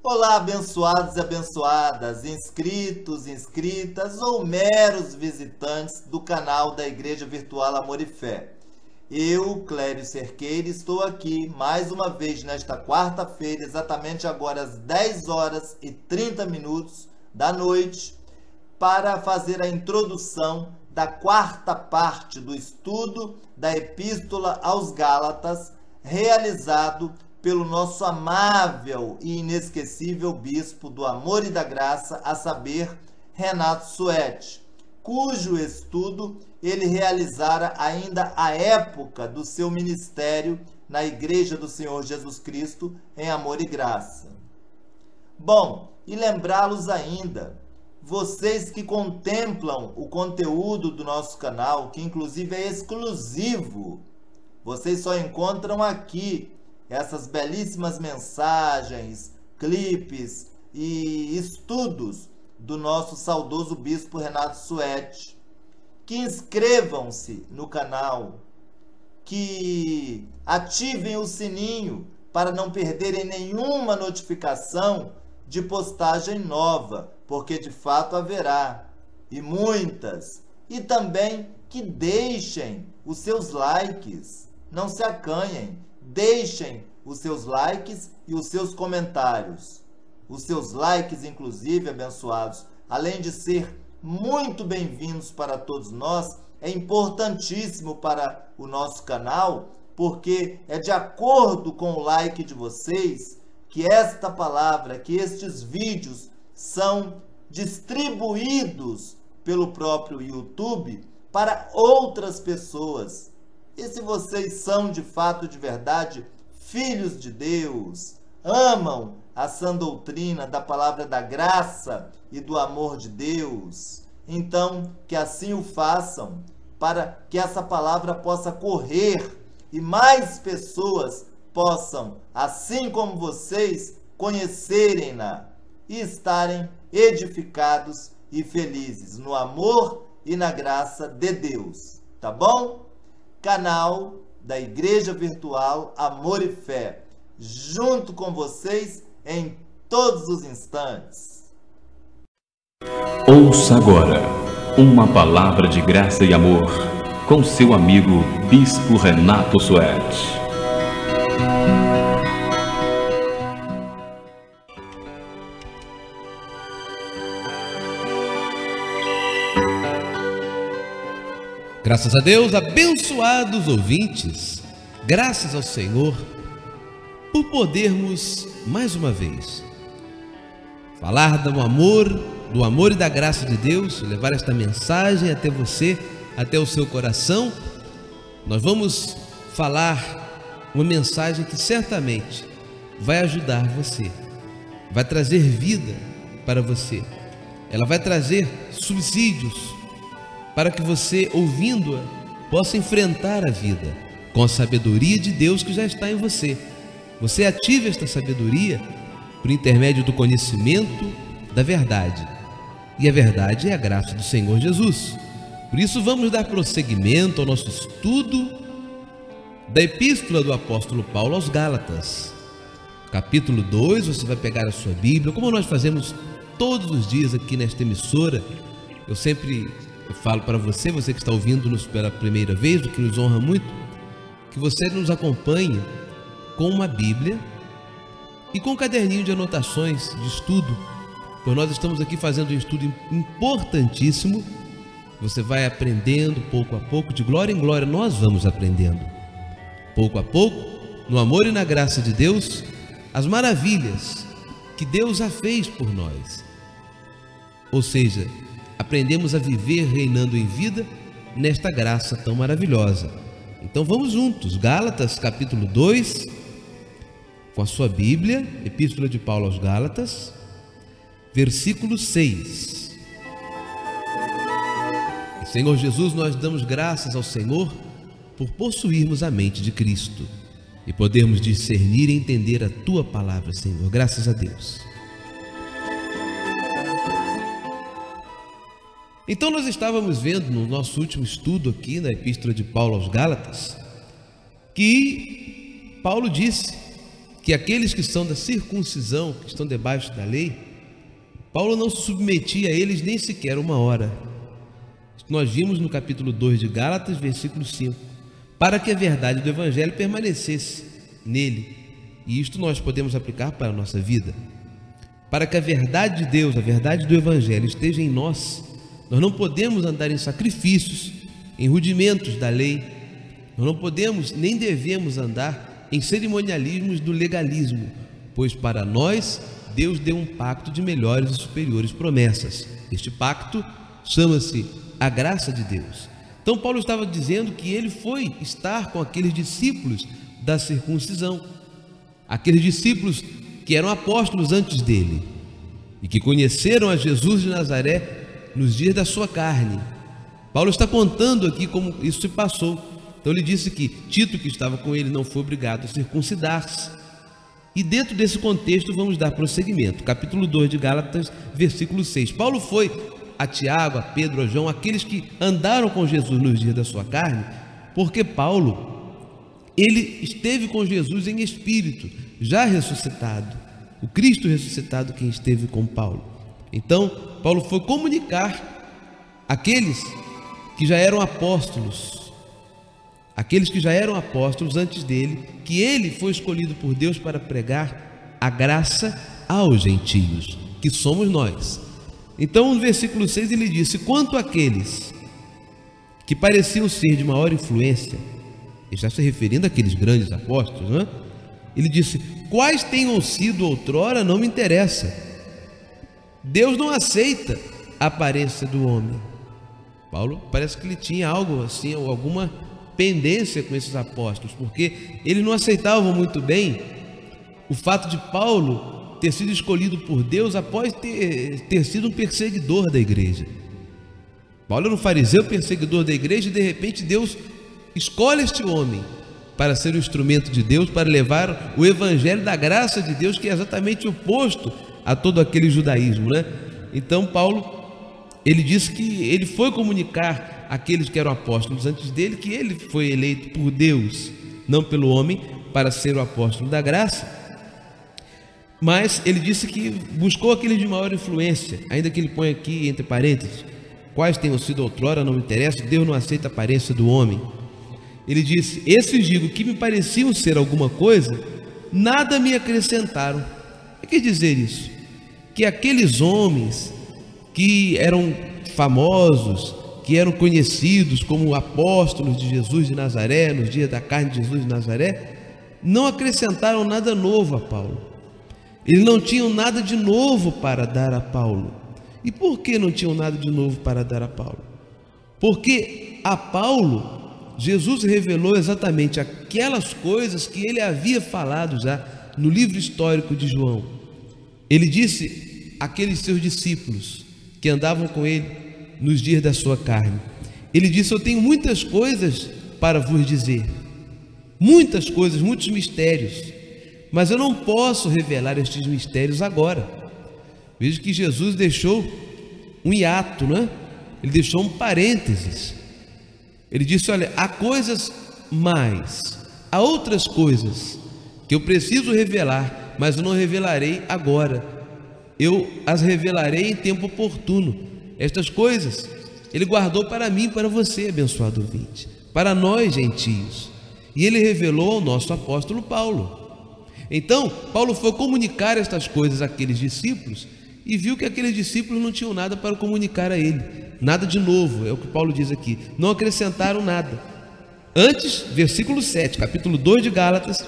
Olá, abençoados e abençoadas, inscritos, inscritas ou meros visitantes do canal da Igreja Virtual Amor e Fé. Eu, Clério Cerqueira, estou aqui mais uma vez nesta quarta-feira, exatamente agora às 10 horas e 30 minutos da noite, para fazer a introdução da quarta parte do estudo da Epístola aos Gálatas, realizado pelo nosso amável e inesquecível bispo do amor e da graça, a saber, Renato Suete, cujo estudo ele realizara ainda à época do seu ministério na Igreja do Senhor Jesus Cristo em amor e graça. Bom, e lembrá-los ainda, vocês que contemplam o conteúdo do nosso canal, que inclusive é exclusivo, vocês só encontram aqui essas belíssimas mensagens, clipes e estudos do nosso saudoso bispo Renato Suete. Que inscrevam-se no canal, que ativem o sininho para não perderem nenhuma notificação de postagem nova, porque de fato haverá, e muitas. E também que deixem os seus likes, não se acanhem. Deixem os seus likes e os seus comentários. Os seus likes, inclusive, abençoados, além de ser muito bem-vindos para todos nós, é importantíssimo para o nosso canal, porque é de acordo com o like de vocês que esta palavra, que estes vídeos são distribuídos pelo próprio YouTube para outras pessoas. E se vocês são de fato, de verdade, filhos de Deus, amam a sã doutrina da palavra da graça e do amor de Deus, então que assim o façam, para que essa palavra possa correr e mais pessoas possam, assim como vocês, conhecerem-na e estarem edificados e felizes no amor e na graça de Deus, tá bom? Canal da Igreja Virtual Amor e Fé, junto com vocês em todos os instantes. Ouça agora uma palavra de graça e amor com seu amigo Bispo Renato Suete. Graças a Deus, abençoados ouvintes, graças ao Senhor por podermos mais uma vez falar do amor e da graça de Deus, levar esta mensagem até você, até o seu coração. Nós vamos falar uma mensagem que certamente vai ajudar você, vai trazer vida para você, ela vai trazer subsídios para que você, ouvindo-a, possa enfrentar a vida com a sabedoria de Deus que já está em você. Você ative esta sabedoria por intermédio do conhecimento da verdade. E a verdade é a graça do Senhor Jesus. Por isso vamos dar prosseguimento ao nosso estudo da Epístola do Apóstolo Paulo aos Gálatas. Capítulo 2, você vai pegar a sua Bíblia, como nós fazemos todos os dias aqui nesta emissora. Eu falo para você que está ouvindo-nos pela primeira vez, o que nos honra muito, que você nos acompanhe com uma Bíblia e com um caderninho de anotações de estudo, pois nós estamos aqui fazendo um estudo importantíssimo. Você vai aprendendo pouco a pouco, de glória em glória nós vamos aprendendo, pouco a pouco, no amor e na graça de Deus, as maravilhas que Deus já fez por nós. Ou seja, aprendemos a viver reinando em vida nesta graça tão maravilhosa. Então vamos juntos, Gálatas capítulo 2, com a sua Bíblia, Epístola de Paulo aos Gálatas, versículo 6. Senhor Jesus, nós damos graças ao Senhor por possuirmos a mente de Cristo e podermos discernir e entender a Tua palavra, Senhor. Graças a Deus. Então nós estávamos vendo no nosso último estudo aqui na Epístola de Paulo aos Gálatas, que Paulo disse que aqueles que são da circuncisão, que estão debaixo da lei, Paulo não se submetia a eles nem sequer uma hora. Nós vimos no capítulo 2 de Gálatas, versículo 5, para que a verdade do Evangelho permanecesse nele. E isto nós podemos aplicar para a nossa vida. Para que a verdade de Deus, a verdade do Evangelho esteja em nós, nós não podemos andar em sacrifícios, em rudimentos da lei. Nós não podemos nem devemos andar em cerimonialismos do legalismo, pois para nós Deus deu um pacto de melhores e superiores promessas. Este pacto chama-se a graça de Deus. Então Paulo estava dizendo que ele foi estar com aqueles discípulos da circuncisão, aqueles discípulos que eram apóstolos antes dele e que conheceram a Jesus de Nazaré nos dias da sua carne. Paulo está contando aqui como isso se passou. Então ele disse que Tito, que estava com ele, não foi obrigado a circuncidar-se. E dentro desse contexto vamos dar prosseguimento. Capítulo 2 de Gálatas, versículo 6. Paulo foi a Tiago, a Pedro, a João, aqueles que andaram com Jesus nos dias da sua carne, porque Paulo, ele esteve com Jesus em espírito, já ressuscitado. O Cristo ressuscitado quem esteve com Paulo. Então, Paulo foi comunicar àqueles que já eram apóstolos, aqueles que já eram apóstolos antes dele, que ele foi escolhido por Deus para pregar a graça aos gentios, que somos nós. Então no versículo 6 ele disse: quanto àqueles que pareciam ser de maior influência, ele está se referindo àqueles grandes apóstolos, não é? Ele disse: quais tenham sido outrora não me interessa. Deus não aceita a aparência do homem. Paulo parece que ele tinha algo assim, alguma pendência com esses apóstolos, porque eles não aceitavam muito bem o fato de Paulo ter sido escolhido por Deus após ter sido um perseguidor da igreja. Paulo era um fariseu perseguidor da igreja e de repente Deus escolhe este homem para ser o instrumento de Deus, para levar o evangelho da graça de Deus, que é exatamente oposto a todo aquele judaísmo, né? Então Paulo, ele disse que ele foi comunicar àqueles que eram apóstolos antes dele que ele foi eleito por Deus, não pelo homem, para ser o apóstolo da graça. Mas ele disse que buscou aqueles de maior influência, ainda que ele põe aqui entre parênteses: quais tenham sido outrora não me interessa, Deus não aceita a aparência do homem. Ele disse: esses digo que me pareciam ser alguma coisa, nada me acrescentaram. O que quer dizer isso? Que aqueles homens que eram famosos, que eram conhecidos como apóstolos de Jesus de Nazaré, nos dias da carne de Jesus de Nazaré, não acrescentaram nada novo a Paulo. Eles não tinham nada de novo para dar a Paulo. E por que não tinham nada de novo para dar a Paulo? Porque a Paulo, Jesus revelou exatamente aquelas coisas que ele havia falado já no livro histórico de João. Ele disse àqueles seus discípulos que andavam com ele nos dias da sua carne, ele disse: eu tenho muitas coisas para vos dizer, muitas coisas, muitos mistérios, mas eu não posso revelar estes mistérios agora. Veja que Jesus deixou um hiato, não é? Ele deixou um parênteses. Ele disse: olha, há coisas mais, há outras coisas que eu preciso revelar, mas eu não revelarei agora. Eu as revelarei em tempo oportuno. Estas coisas ele guardou para mim, para você, abençoado ouvinte, para nós gentios. E ele revelou ao nosso apóstolo Paulo. Então, Paulo foi comunicar estas coisas àqueles discípulos e viu que aqueles discípulos não tinham nada para comunicar a ele, nada de novo, é o que Paulo diz aqui, não acrescentaram nada. Antes, versículo 7, capítulo 2 de Gálatas,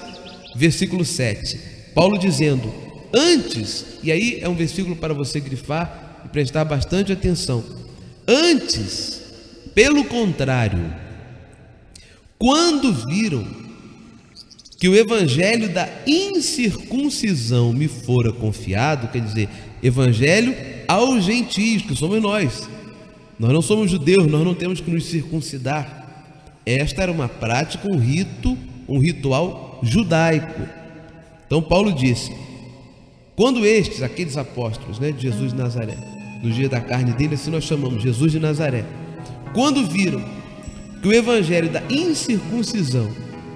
versículo 7, Paulo dizendo: antes, e aí é um versículo para você grifar e prestar bastante atenção, antes, pelo contrário, quando viram que o evangelho da incircuncisão me fora confiado, quer dizer, evangelho aos gentios, que somos nós não somos judeus, nós não temos que nos circuncidar. Esta era uma prática, um rito, um ritual judaico. Então Paulo disse: quando aqueles apóstolos, né, de Jesus de Nazaré, no dia da carne dele, assim nós chamamos, Jesus de Nazaré, quando viram que o evangelho da incircuncisão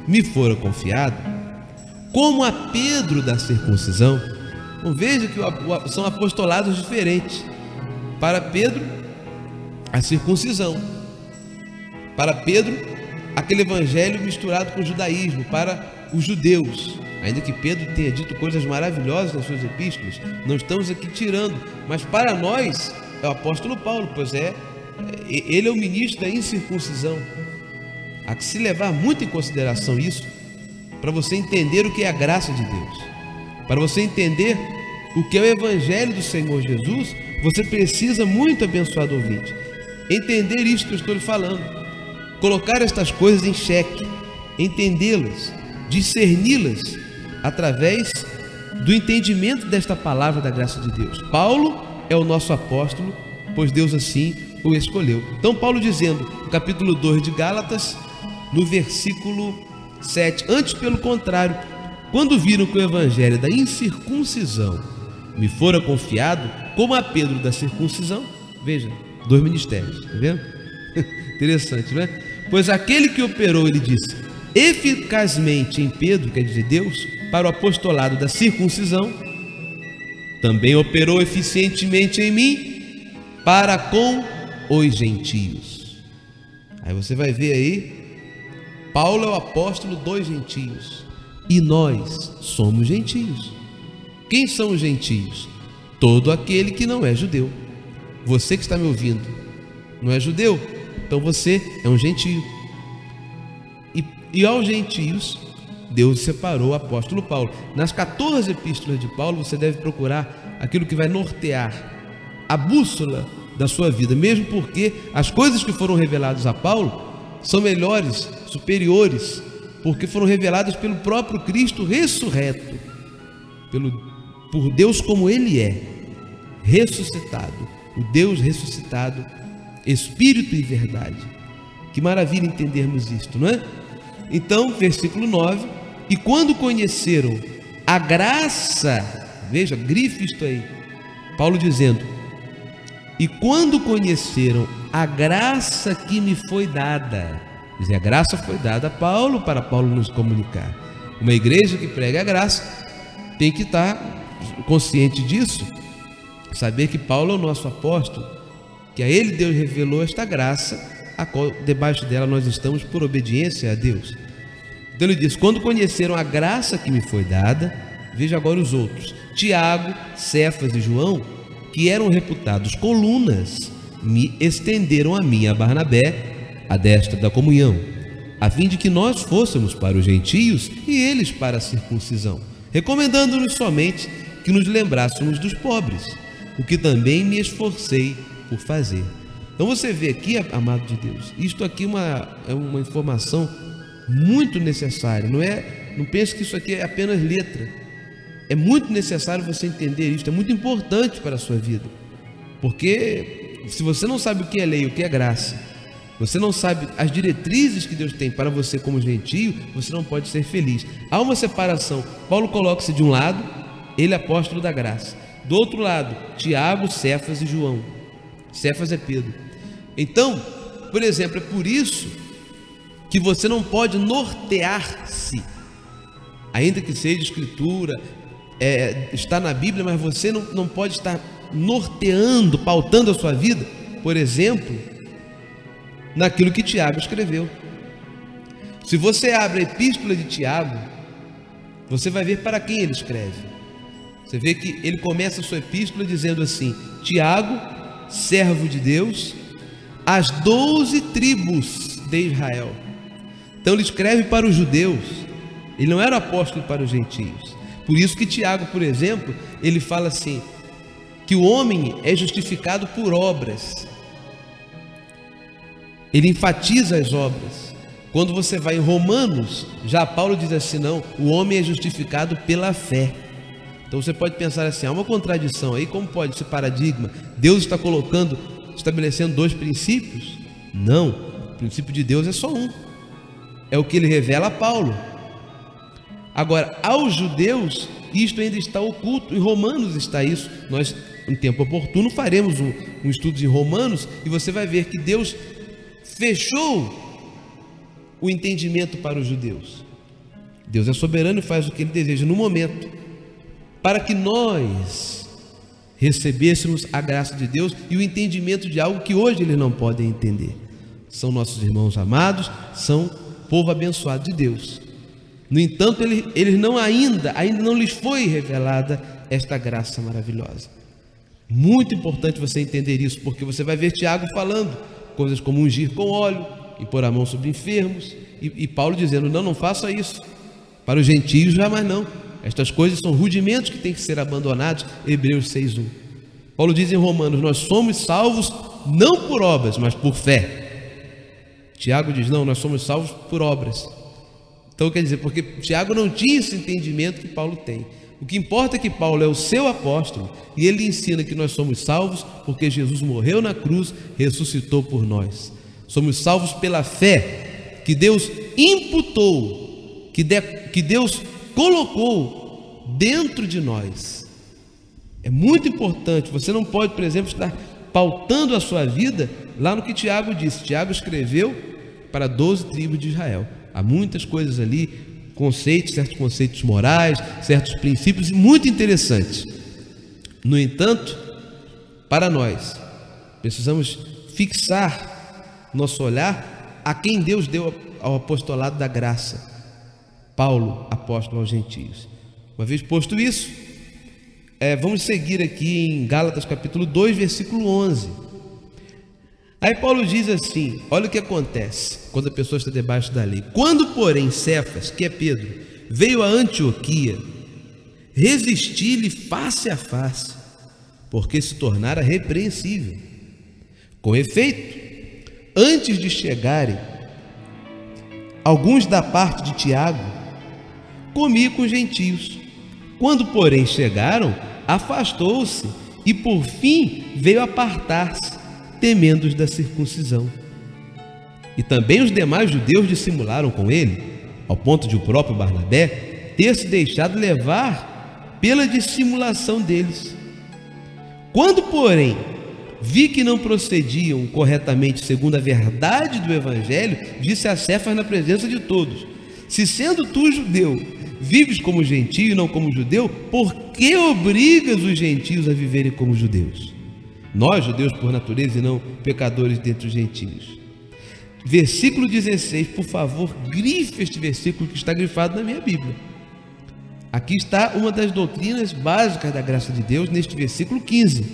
me fora confiado, como a Pedro da circuncisão. Então veja que são apostolados diferentes. Para Pedro, a circuncisão. Para Pedro, aquele evangelho misturado com o judaísmo, para os judeus. Ainda que Pedro tenha dito coisas maravilhosas nas suas epístolas, não estamos aqui tirando, mas para nós é o apóstolo Paulo, pois ele é o ministro da incircuncisão. Há que se levar muito em consideração isso, para você entender o que é a graça de Deus. Para você entender o que é o evangelho do Senhor Jesus, você precisa, muito abençoado ouvinte, entender isso que eu estou lhe falando, colocar estas coisas em xeque, entendê-las, discerni-las através do entendimento desta palavra da graça de Deus. Paulo é o nosso apóstolo, pois Deus assim o escolheu. Então Paulo dizendo, no capítulo 2 de Gálatas, no versículo 7, antes pelo contrário, quando viram que o evangelho da incircuncisão me fora confiado, como a Pedro da circuncisão, veja, 2 ministérios, está vendo? Interessante, não é? Pois aquele que operou, ele disse, eficazmente em Pedro, quer dizer Deus, para o apostolado da circuncisão, também operou eficientemente em mim, para com os gentios. Aí você vai ver aí, Paulo é o apóstolo dos gentios, e nós somos gentios. Quem são os gentios? Todo aquele que não é judeu. Você que está me ouvindo não é judeu, então você é um gentio. E aos gentios, Deus separou o apóstolo Paulo. Nas 14 epístolas de Paulo, você deve procurar aquilo que vai nortear a bússola da sua vida, mesmo porque as coisas que foram reveladas a Paulo são melhores, superiores, porque foram reveladas pelo próprio Cristo ressurreto, por Deus como Ele é, ressuscitado, o Deus ressuscitado, Espírito e verdade. Que maravilha entendermos isto, não é? Então, versículo 9, e quando conheceram a graça, veja, grife isto aí, Paulo dizendo, e quando conheceram a graça que me foi dada, quer dizer, a graça foi dada a Paulo, para Paulo nos comunicar. Uma igreja que prega a graça tem que estar consciente disso, saber que Paulo é o nosso apóstolo, que a ele Deus revelou esta graça, a qual debaixo dela nós estamos por obediência a Deus. Então ele diz, quando conheceram a graça que me foi dada, veja agora os outros, Tiago, Cefas e João, que eram reputados colunas, me estenderam a mim, a Barnabé, a destra da comunhão, a fim de que nós fôssemos para os gentios e eles para a circuncisão, recomendando-nos somente que nos lembrássemos dos pobres, o que também me esforcei por fazer. Então você vê aqui, amado de Deus, isto aqui é uma informação muito necessária. Não pense que isso aqui é apenas letra. É muito necessário você entender isto, é muito importante para a sua vida. Porque se você não sabe o que é lei, o que é graça, você não sabe as diretrizes que Deus tem para você como gentio, você não pode ser feliz. Há uma separação. Paulo coloca-se de um lado, ele é apóstolo da graça. Do outro lado, Tiago, Cefas e João. Cefas é Pedro. Então, por exemplo, é por isso que você não pode nortear-se, ainda que seja escritura, está na Bíblia, mas você não pode estar norteando, pautando a sua vida, por exemplo, naquilo que Tiago escreveu. Se você abre a epístola de Tiago, você vai ver para quem ele escreve. Você vê que ele começa a sua epístola dizendo assim, Tiago, servo de Deus, as 12 tribos de Israel. Então ele escreve para os judeus, ele não era apóstolo para os gentios. Por isso que Tiago, por exemplo, ele fala assim, que o homem é justificado por obras. Ele enfatiza as obras. Quando você vai em Romanos, já Paulo diz assim, não, o homem é justificado pela fé. Então você pode pensar assim, há uma contradição aí, como pode esse paradigma? Deus está estabelecendo 2 princípios? Não, o princípio de Deus é só um. É o que ele revela a Paulo. Agora, aos judeus, isto ainda está oculto. Em Romanos está isso. Nós, em tempo oportuno, faremos um estudo de Romanos e você vai ver que Deus fechou o entendimento para os judeus. Deus é soberano e faz o que Ele deseja no momento, para que nós recebêssemos a graça de Deus e o entendimento de algo que hoje eles não podem entender. São nossos irmãos amados, são povo abençoado de Deus. No entanto, eles não ainda não lhes foi revelada esta graça maravilhosa. Muito importante você entender isso, porque você vai ver Tiago falando coisas como ungir com óleo, impor a mão sobre enfermos, e Paulo dizendo, não faça isso. Para os gentios jamais não. Estas coisas são rudimentos que têm que ser abandonados. Hebreus 6:1. Paulo diz em Romanos, nós somos salvos não por obras, mas por fé. Tiago diz, não, nós somos salvos por obras. Então quer dizer, porque Tiago não tinha esse entendimento que Paulo tem. O que importa é que Paulo é o seu apóstolo e ele ensina que nós somos salvos porque Jesus morreu na cruz, ressuscitou por nós. Somos salvos pela fé que Deus imputou, que Deus colocou dentro de nós. É muito importante. Você não pode, por exemplo, estar pautando a sua vida lá no que Tiago disse. Tiago escreveu para 12 tribos de Israel. Há muitas coisas ali, conceitos, certos conceitos morais, certos princípios muito interessantes. No entanto, para nós, precisamos fixar nosso olhar a quem Deus deu ao apostolado da graça. Paulo, apóstolo aos gentios. Uma vez posto isso, vamos seguir aqui em Gálatas capítulo 2, versículo 11. Aí Paulo diz assim, olha o que acontece quando a pessoa está debaixo da lei. Quando, porém, Cefas, que é Pedro, veio a Antioquia, resisti-lhe face a face, porque se tornara repreensível. Com efeito, antes de chegarem alguns da parte de Tiago, comia com os gentios. Quando, porém, chegaram, afastou-se e, por fim, veio apartar-se, temendo os da circuncisão. E também os demais judeus dissimularam com ele, ao ponto de o próprio Barnabé ter se deixado levar pela dissimulação deles. Quando, porém, vi que não procediam corretamente segundo a verdade do Evangelho, disse a Cefas na presença de todos: se sendo tu judeu, vives como gentio e não como judeu, por que obrigas os gentios a viverem como judeus? Nós, judeus por natureza e não pecadores dentre os gentios. Versículo 16, por favor, grife este versículo que está grifado na minha Bíblia. Aqui está uma das doutrinas básicas da graça de Deus, neste versículo 15.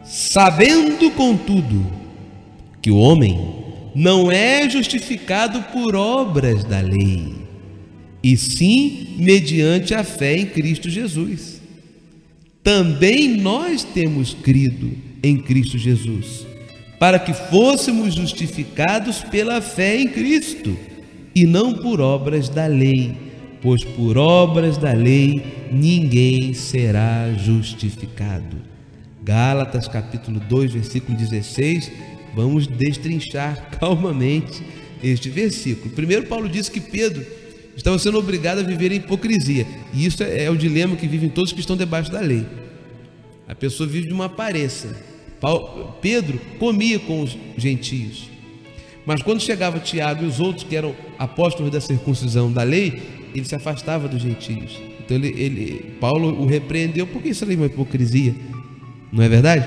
Sabendo, contudo, que o homem não é justificado por obras da lei, e sim mediante a fé em Cristo Jesus. Também nós temos crido em Cristo Jesus, para que fôssemos justificados pela fé em Cristo, e não por obras da lei, pois por obras da lei ninguém será justificado. Gálatas capítulo 2, versículo 16, vamos destrinchar calmamente este versículo. Primeiro, Paulo disse que Pedro estava sendo obrigado a viver em hipocrisia, e isso é o dilema que vivem todos que estão debaixo da lei. A pessoa vive de uma aparência. Pedro comia com os gentios, mas quando chegava Tiago e os outros que eram apóstolos da circuncisão da lei, ele se afastava dos gentios. Então Paulo o repreendeu, porque isso é uma hipocrisia, não é verdade?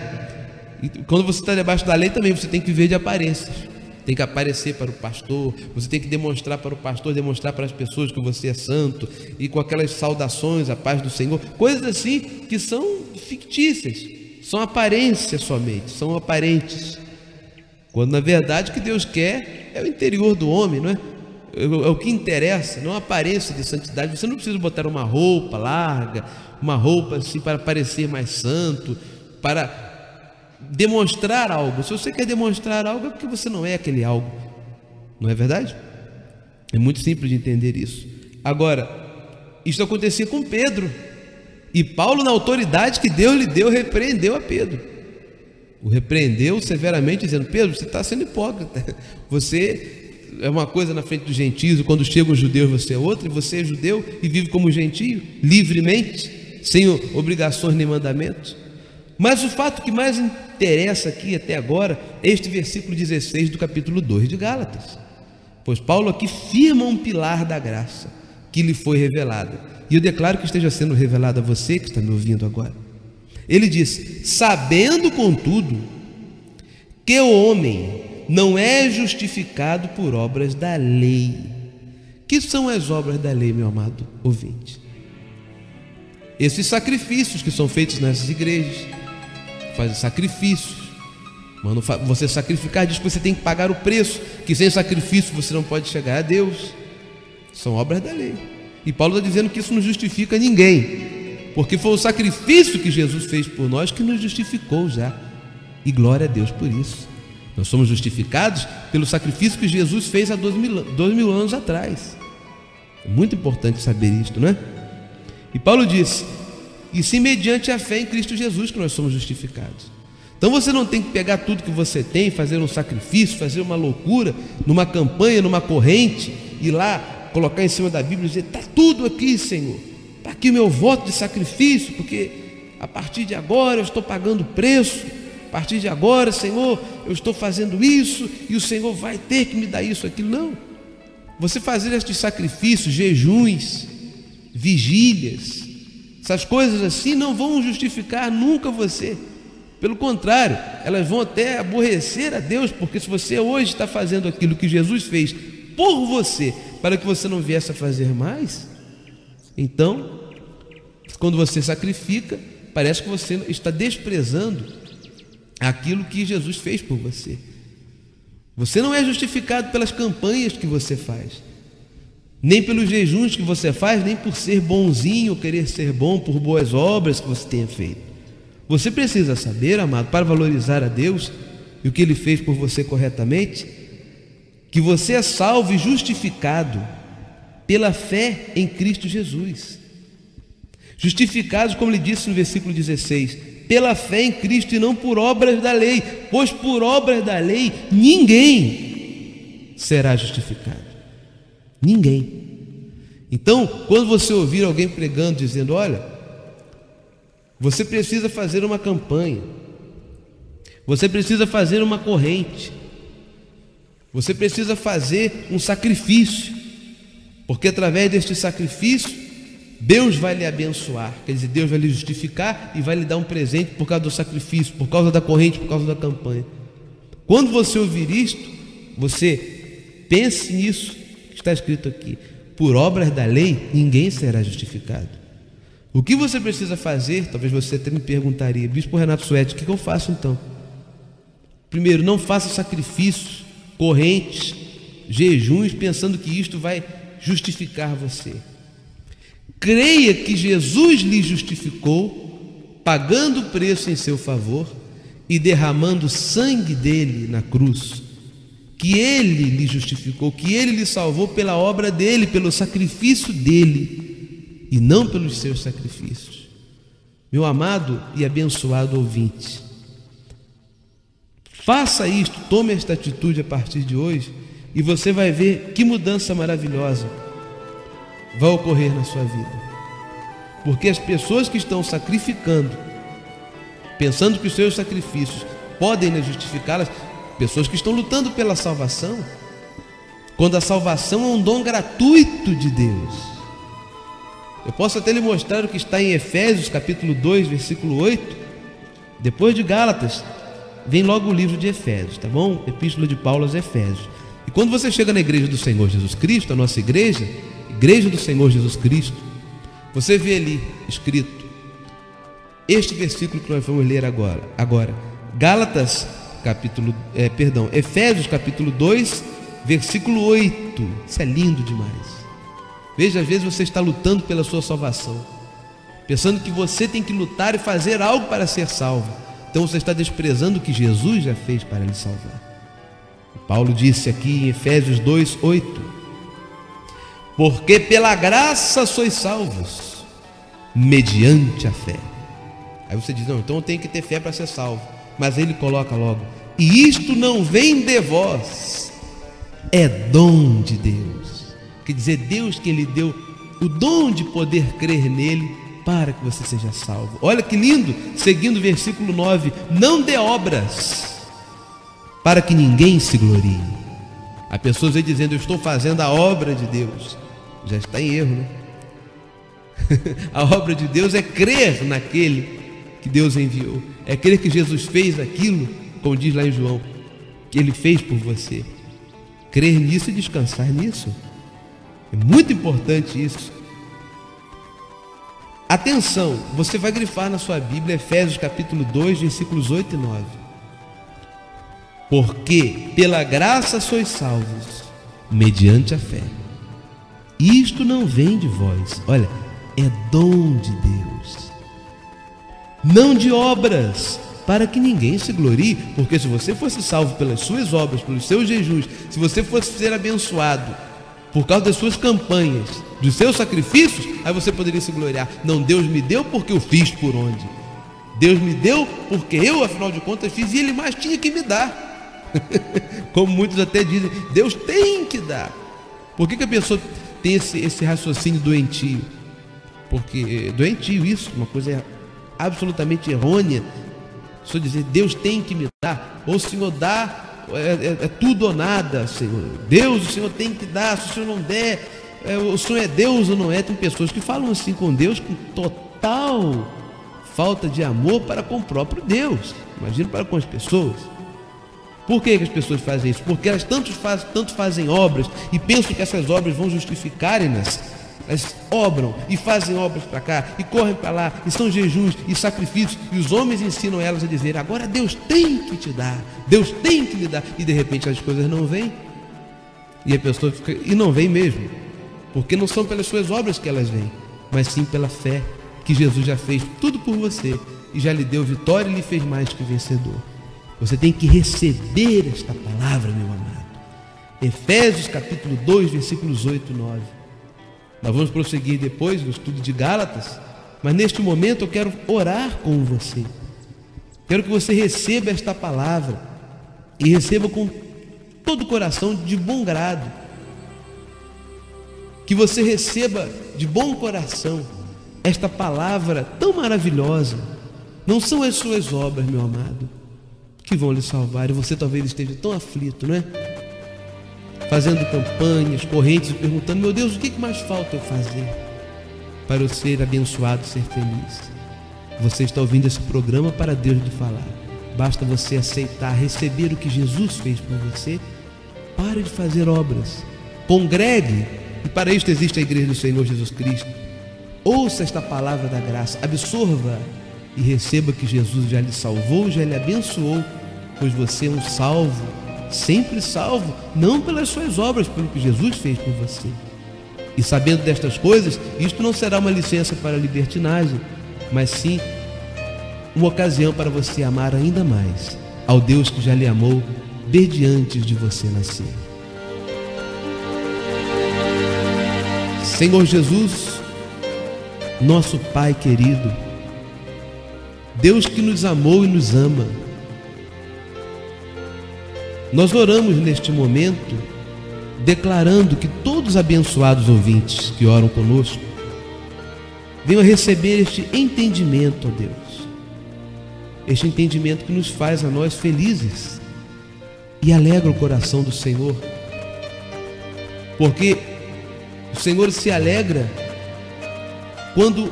E quando você está debaixo da lei também, você tem que viver de aparências. Tem que aparecer para o pastor, você tem que demonstrar para o pastor, demonstrar para as pessoas que você é santo, e com aquelas saudações, a paz do Senhor, coisas assim que são fictícias, são aparências somente, são aparentes, quando na verdade o que Deus quer é o interior do homem, não é? É o que interessa, não a aparência de santidade. Você não precisa botar uma roupa larga, uma roupa assim para parecer mais santo, para demonstrar algo. Se você quer demonstrar algo, é porque você não é aquele algo, não é verdade? É muito simples de entender isso. Agora, isso acontecia com Pedro, e Paulo, na autoridade que Deus lhe deu, repreendeu a Pedro. O repreendeu severamente, dizendo: Pedro, você está sendo hipócrita. Você é uma coisa na frente dos gentios, e quando chegam os judeus você é outra, e você é judeu e vive como gentio, livremente, sem obrigações nem mandamentos. Mas o fato que mais interessa aqui até agora é este versículo 16 do capítulo 2 de Gálatas, pois Paulo aqui firma um pilar da graça. que lhe foi revelada. E eu declaro que esteja sendo revelada a você que está me ouvindo agora. Ele diz: sabendo, contudo, que o homem não é justificado por obras da lei. Que são as obras da lei, meu amado ouvinte? Esses sacrifícios que são feitos nessas igrejas, fazem sacrifícios, mandam você sacrificar, diz que você tem que pagar o preço, que sem sacrifício você não pode chegar a Deus. São obras da lei. E Paulo está dizendo que isso não justifica ninguém, porque foi o sacrifício que Jesus fez por nós que nos justificou já. E glória a Deus por isso. Nós somos justificados pelo sacrifício que Jesus fez há 2000 anos atrás. É muito importante saber isto, não é? E Paulo disse: e sim mediante a fé em Cristo Jesus que nós somos justificados. Então você não tem que pegar tudo que você tem, fazer um sacrifício, fazer uma loucura, numa campanha, numa corrente, ir lá, colocar em cima da Bíblia e dizer: está tudo aqui, Senhor, está aqui o meu voto de sacrifício, porque a partir de agora eu estou pagando preço, a partir de agora, Senhor, eu estou fazendo isso, e o Senhor vai ter que me dar isso, aquilo. Não. Você fazer estes sacrifícios, jejuns, vigílias, essas coisas assim não vão justificar nunca você. Pelo contrário, elas vão até aborrecer a Deus, porque se você hoje está fazendo aquilo que Jesus fez por você, para que você não viesse a fazer mais, então, quando você sacrifica, parece que você está desprezando aquilo que Jesus fez por você. Você não é justificado pelas campanhas que você faz, nem pelos jejuns que você faz, nem por ser bonzinho, ou querer ser bom por boas obras que você tenha feito. Você precisa saber, amado, para valorizar a Deus e o que Ele fez por você corretamente, que você é salvo e justificado pela fé em Cristo Jesus. Justificados, como ele disse no versículo 16, pela fé em Cristo e não por obras da lei, pois por obras da lei ninguém será justificado. Ninguém. Então, quando você ouvir alguém pregando, dizendo: olha, você precisa fazer uma campanha, você precisa fazer uma corrente, você precisa fazer um sacrifício, porque através deste sacrifício Deus vai lhe abençoar, quer dizer, Deus vai lhe justificar e vai lhe dar um presente por causa do sacrifício, por causa da corrente, por causa da campanha. Quando você ouvir isto, você pense nisso que está escrito aqui: por obras da lei ninguém será justificado. O que você precisa fazer? Talvez você até me perguntaria: Bispo Renato Suete, o que eu faço então? Primeiro, não faça sacrifícios, correntes, jejuns, pensando que isto vai justificar você. Creia que Jesus lhe justificou, pagando o preço em seu favor e derramando o sangue dele na cruz, que ele lhe justificou, que ele lhe salvou pela obra dele, pelo sacrifício dele, e não pelos seus sacrifícios. Meu amado e abençoado ouvinte, faça isto, tome esta atitude a partir de hoje, e você vai ver que mudança maravilhosa vai ocorrer na sua vida. Porque as pessoas que estão sacrificando, pensando que os seus sacrifícios podem justificá-las, pessoas que estão lutando pela salvação, quando a salvação é um dom gratuito de Deus. Eu posso até lhe mostrar o que está em Efésios capítulo 2, versículo 8. Depois de Gálatas, vem logo o livro de Efésios, tá bom? Epístola de Paulo aos Efésios. E quando você chega na igreja do Senhor Jesus Cristo, a nossa igreja do Senhor Jesus Cristo, você vê ali escrito este versículo que nós vamos ler agora. Efésios capítulo 2, versículo 8. Isso é lindo demais. Veja, às vezes você está lutando pela sua salvação, pensando que você tem que lutar e fazer algo para ser salvo. Então você está desprezando o que Jesus já fez para lhe salvar. Paulo disse aqui em Efésios 2, 8: porque pela graça sois salvos, mediante a fé. Aí você diz: não, então eu tenho que ter fé para ser salvo. Mas ele coloca logo: e isto não vem de vós, é dom de Deus. Quer dizer, Deus que lhe deu o dom de poder crer nele para que você seja salvo. Olha que lindo, seguindo o versículo 9: não de obras, para que ninguém se glorie. Há pessoas aí dizendo: eu estou fazendo a obra de Deus. já está em erro, né? A obra de Deus é crer naquele que Deus enviou, é crer que Jesus fez aquilo, como diz lá em João, que Ele fez por você. Crer nisso e descansar nisso. É muito importante isso. Atenção, você vai grifar na sua Bíblia Efésios capítulo 2, versículos 8 e 9. Porque pela graça sois salvos, mediante a fé. Isto não vem de vós, olha, é dom de Deus, não de obras, para que ninguém se glorie. Porque se você fosse salvo pelas suas obras, pelos seus jejuns, se você fosse ser abençoado por causa das suas campanhas, dos seus sacrifícios, aí você poderia se gloriar. Não, Deus me deu porque eu fiz por onde. Deus me deu porque eu, afinal de contas, fiz, e Ele mais tinha que me dar. Como muitos até dizem, Deus tem que dar. Por que a pessoa tem esse raciocínio doentio? Porque doentio isso, uma coisa absolutamente errônea. Só dizer, Deus tem que me dar, ou o Senhor dá, é tudo ou nada, Senhor. Deus, o Senhor tem que dar, se o Senhor não der, o Senhor é Deus ou não é? Tem pessoas que falam assim com Deus com total falta de amor para com o próprio Deus. Imagina para com as pessoas. Por que as pessoas fazem isso? Porque elas tanto fazem obras e pensam que essas obras vão justificarem-nas. Elas obram e fazem obras para cá e correm para lá, e são jejuns e sacrifícios, e os homens ensinam elas a dizer, agora Deus tem que te dar, Deus tem que lhe dar, e de repente as coisas não vêm, e a pessoa fica, e não vem mesmo, porque não são pelas suas obras que elas vêm, mas sim pela fé que Jesus já fez tudo por você e já lhe deu vitória e lhe fez mais que vencedor. Você tem que receber esta palavra, meu amado. Efésios capítulo 2, versículos 8 e 9. Nós vamos prosseguir depois no estudo de Gálatas, mas neste momento eu quero orar com você. Quero que você receba esta palavra e receba com todo o coração, de bom grado. Que você receba de bom coração esta palavra tão maravilhosa. Não são as suas obras, meu amado, que vão lhe salvar, e você talvez esteja tão aflito, não é? Fazendo campanhas, correntes, perguntando, meu Deus, o que mais falta eu fazer para eu ser abençoado, ser feliz? Você está ouvindo esse programa para Deus lhe falar. Basta você aceitar, receber o que Jesus fez por você. Pare de fazer obras, congregue, e para isto existe a Igreja do Senhor Jesus Cristo. Ouça esta palavra da graça, absorva e receba que Jesus já lhe salvou, já lhe abençoou, pois você é um salvo, sempre salvo, não pelas suas obras, pelo que Jesus fez por você. E sabendo destas coisas, isto não será uma licença para a libertinagem, mas sim uma ocasião para você amar ainda mais ao Deus que já lhe amou desde antes de você nascer. Senhor Jesus, nosso Pai querido, Deus que nos amou e nos ama, nós oramos neste momento, declarando que todos os abençoados ouvintes que oram conosco venham a receber este entendimento, ó Deus, este entendimento que nos faz a nós felizes e alegra o coração do Senhor, porque o Senhor se alegra quando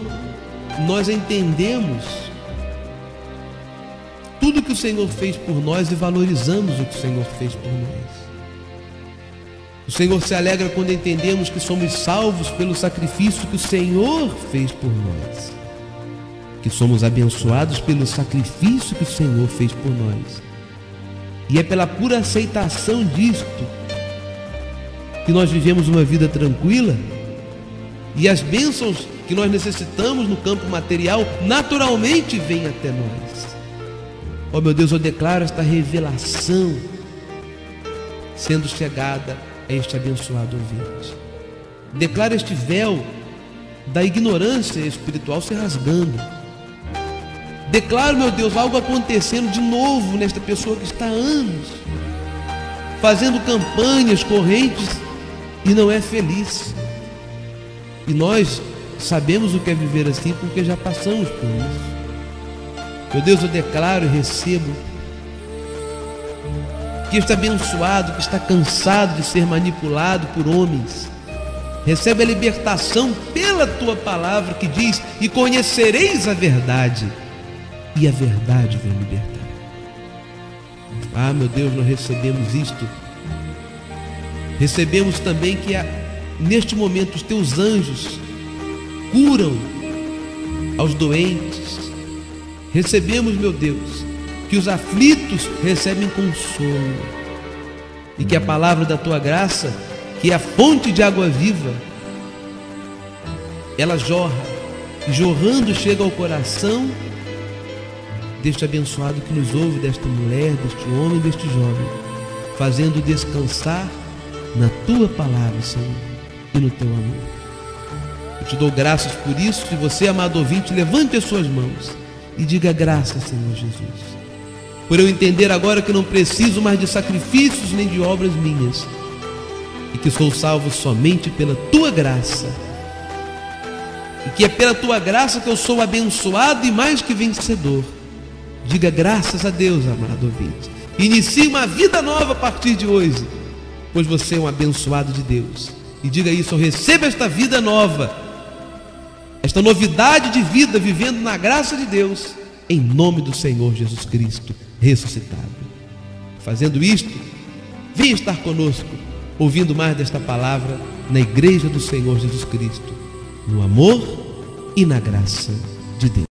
nós entendemos tudo que o Senhor fez por nós e valorizamos o que o Senhor fez por nós. O Senhor se alegra quando entendemos que somos salvos pelo sacrifício que o Senhor fez por nós, que somos abençoados pelo sacrifício que o Senhor fez por nós. E é pela pura aceitação disto que nós vivemos uma vida tranquila, e as bênçãos que nós necessitamos no campo material naturalmente vêm até nós. Ó meu Deus, eu declaro esta revelação sendo chegada a este abençoado ouvinte. Declaro este véu da ignorância espiritual se rasgando. Declaro, meu Deus, algo acontecendo de novo nesta pessoa que está há anos fazendo campanhas, correntes, e não é feliz. E nós sabemos o que é viver assim, porque já passamos por isso. Meu Deus, eu declaro e recebo que este abençoado que está cansado de ser manipulado por homens, Recebe a libertação pela tua palavra que diz: e conhecereis a verdade, e a verdade vos libertará. Ah, meu Deus, nós recebemos isto. Recebemos também que neste momento os teus anjos curam aos doentes. Recebemos, meu Deus, que os aflitos recebem consolo, e que a palavra da tua graça, que é a fonte de água viva, ela jorra, e jorrando chega ao coração deste abençoado que nos ouve, desta mulher, deste homem, deste jovem, fazendo descansar na tua palavra, Senhor, e no teu amor. Eu te dou graças por isso. E você, amado ouvinte, levante as suas mãos e diga: graças, Senhor Jesus, por eu entender agora que não preciso mais de sacrifícios nem de obras minhas, e que sou salvo somente pela tua graça, e que é pela tua graça que eu sou abençoado e mais que vencedor. Diga graças a Deus, amado ouvinte. Inicie uma vida nova a partir de hoje, pois você é um abençoado de Deus. E diga isso: eu recebo esta vida nova, esta novidade de vida, vivendo na graça de Deus, em nome do Senhor Jesus Cristo ressuscitado. Fazendo isto, venha estar conosco, ouvindo mais desta palavra na Igreja do Senhor Jesus Cristo, no amor e na graça de Deus.